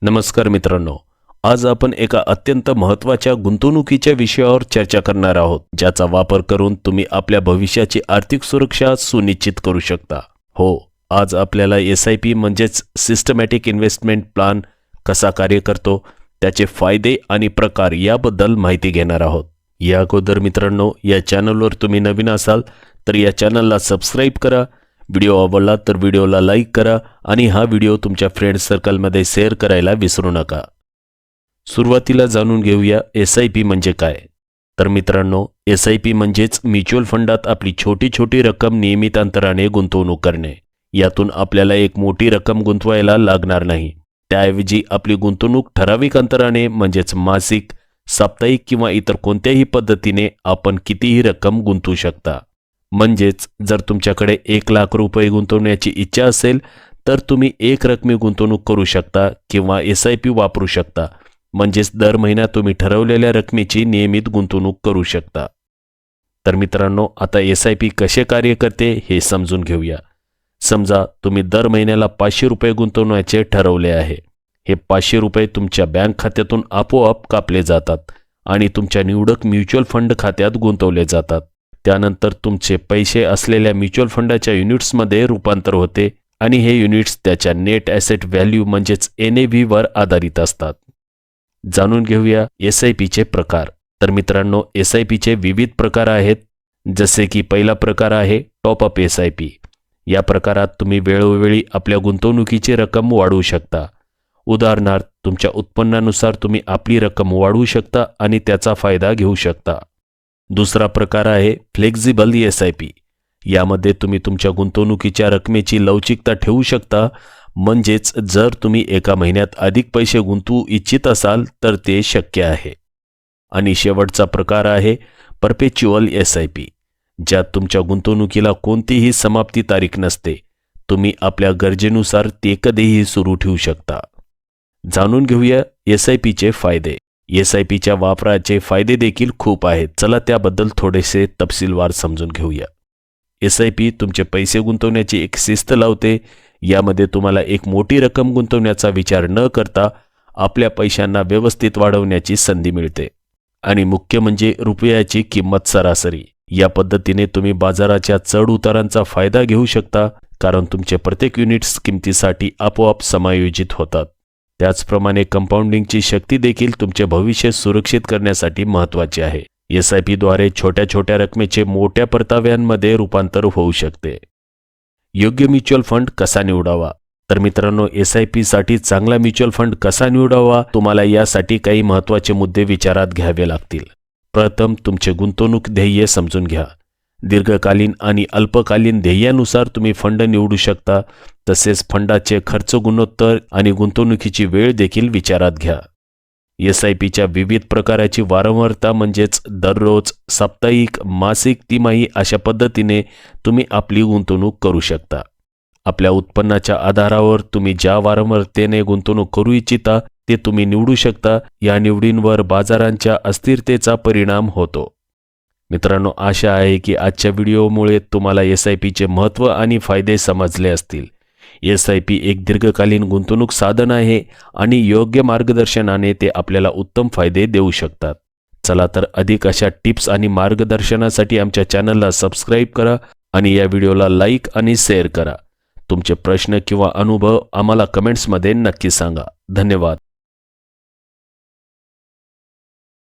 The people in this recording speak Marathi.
नमस्कार मित्रांनो, आज आपण एका अत्यंत महत्त्वाच्या गुंतवणुकीच्या विषयावर चर्चा करणार आहोत, ज्याचा वापर करून तुम्ही आपल्या भविष्याची आर्थिक सुरक्षा सुनिश्चित करू शकता. हो, आज आपल्याला SIP म्हणजेच सिस्टमॅटिक इन्व्हेस्टमेंट प्लॅन कसा कार्य करतो, त्याचे फायदे आणि प्रकार याबद्दल माहिती घेणार आहोत. या अगोदर मित्रांनो, या चॅनलवर तुम्ही नवीन असाल तर या चॅनलला सबस्क्राईब करा. व्हिडिओ आवडला तर व्हिडिओला लाईक करा आणि हा व्हिडिओ तुमच्या फ्रेंड सर्कलमध्ये शेअर करायला विसरू नका. सुरुवातीला जाणून घेऊया SIP म्हणजे काय. तर मित्रांनो, SIP म्हणजेच म्युच्युअल फंडात आपली छोटी छोटी रक्कम नियमित अंतराने गुंतवणूक करणे. यातून आपल्याला एक मोठी रक्कम गुंतवायला लागणार नाही. त्याऐवजी आपली गुंतवणूक ठराविक अंतराने म्हणजेच मासिक, साप्ताहिक किंवा इतर कोणत्याही पद्धतीने आपण कितीही रक्कम गुंतवू शकता. म्हणजेच जर तुमच्याकडे 1 लाख रुपये गुंतवण्याची इच्छा असेल तर तुम्ही एक रकमी गुंतवणूक करू शकता किंवा SIP वापरू शकता. म्हणजेच दर महिन्यात तुम्ही ठरवलेल्या रकमेची नियमित गुंतवणूक करू शकता. तर मित्रांनो, आता SIP कसे कार्य करते हे समजून घेऊया. समजा तुम्ही दर महिन्याला 500 रुपये गुंतवण्याचे ठरवले आहे. हे 500 रुपये तुमच्या बँक खात्यातून आपोआप कापले जातात आणि तुमच्या निवडक म्युच्युअल फंड खात्यात गुंतवले जातात. त्यानंतर तुमचे पैसे असलेल्या म्युच्युअल फंडाच्या युनिट्समध्ये रूपांतर होते आणि हे युनिट्स त्याच्या नेट ॲसेट व्हॅल्यू म्हणजेच NAV वर आधारित असतात. जाणून घेऊया SIPचे प्रकार. तर मित्रांनो, SIPचे विविध प्रकार आहेत. जसे की पहिला प्रकार आहे टॉप अप SIP. या प्रकारात तुम्ही वेळोवेळी आपल्या गुंतवणुकीची रक्कम वाढवू शकता. उदाहरणार्थ, तुमच्या उत्पन्नानुसार तुम्ही आपली रक्कम वाढवू शकता आणि त्याचा फायदा घेऊ शकता. दुसरा प्रकार आहे फ्लेक्झिबल SIP. यामध्ये तुम्ही तुमच्या गुंतवणुकीच्या रकमेची लवचिकता ठेवू शकता. म्हणजेच जर तुम्ही एका महिन्यात अधिक पैसे गुंतवू इच्छित असाल तर ते शक्य आहे. आणि शेवटचा प्रकार आहे परपेच्युअल SIP, ज्यात तुमच्या गुंतवणुकीला कोणतीही समाप्ती तारीख नसते. तुम्ही आपल्या गरजेनुसार ते कधीही सुरू ठेवू शकता. जाणून घेऊया SIPचे फायदे. SIPच्या वापराचे फायदे देखील खूप आहेत. चला त्याबद्दल थोडेसे तपशीलवार समजून घेऊया. SIP तुमचे पैसे गुंतवण्याची एक शिस्त लावते. यामध्ये तुम्हाला एक मोठी रक्कम गुंतवण्याचा विचार न करता आपल्या पैशांना व्यवस्थित वाढवण्याची संधी मिळते. आणि मुख्य म्हणजे रुपयाची किंमत सरासरी. या पद्धतीने तुम्ही बाजाराच्या चढ उतारांचा फायदा घेऊ शकता, कारण तुमचे प्रत्येक युनिट्स किमतीसाठी आपोआप समायोजित होतात. त्याचप्रमाणे कंपाऊंडिंगची शक्ती देखील तुमचे भविष्य सुरक्षित करण्यासाठी महत्त्वाची आहे. SIP द्वारे छोट्या छोट्या रकमेचे मोठ्या परताव्यांमध्ये रूपांतर होऊ शकते. योग्य म्युच्युअल फंड कसा निवडावा. तर मित्रांनो, SIP साठी चांगला म्युच्युअल फंड कसा निवडावा, तुम्हाला यासाठी काही महत्त्वाचे मुद्दे विचारात घ्यावे लागतील. प्रथम, तुमचे गुंतवणूक ध्येय समजून घ्या. दीर्घकालीन आणि अल्पकालीन ध्येयानुसार तुम्ही फंड निवडू शकता. तसेच फंडाचे खर्च गुणोत्तर आणि गुंतवणुकीची वेळ देखील विचारात घ्या. SIPच्या विविध प्रकाराची वारंवारता म्हणजेच दररोज, साप्ताहिक, मासिक, तिमाही अशा पद्धतीने तुम्ही आपली गुंतवणूक करू शकता. आपल्या उत्पन्नाच्या आधारावर तुम्ही ज्या वारंवारतेने गुंतवणूक करू इच्छिता ते तुम्ही निवडू शकता. या निवडींवर बाजारांच्या अस्थिरतेचा परिणाम होतो. मित्रांनो, आशा आहे की आजच्या व्हिडिओमुळे तुम्हाला SIPचे महत्त्व आणि फायदे समजले असतील. SIP एक दीर्घकालीन गुंतवणूक साधन आहे आणि योग्य मार्गदर्शनाने ते आपल्याला उत्तम फायदे देऊ शकतात. चला तर अधिक अशा टिप्स आणि मार्गदर्शनासाठी आमच्या चॅनलला सबस्क्राईब करा आणि या व्हिडिओला लाईक आणि शेअर करा. तुमचे प्रश्न किंवा अनुभव आम्हाला कमेंट्समध्ये नक्की सांगा. धन्यवाद.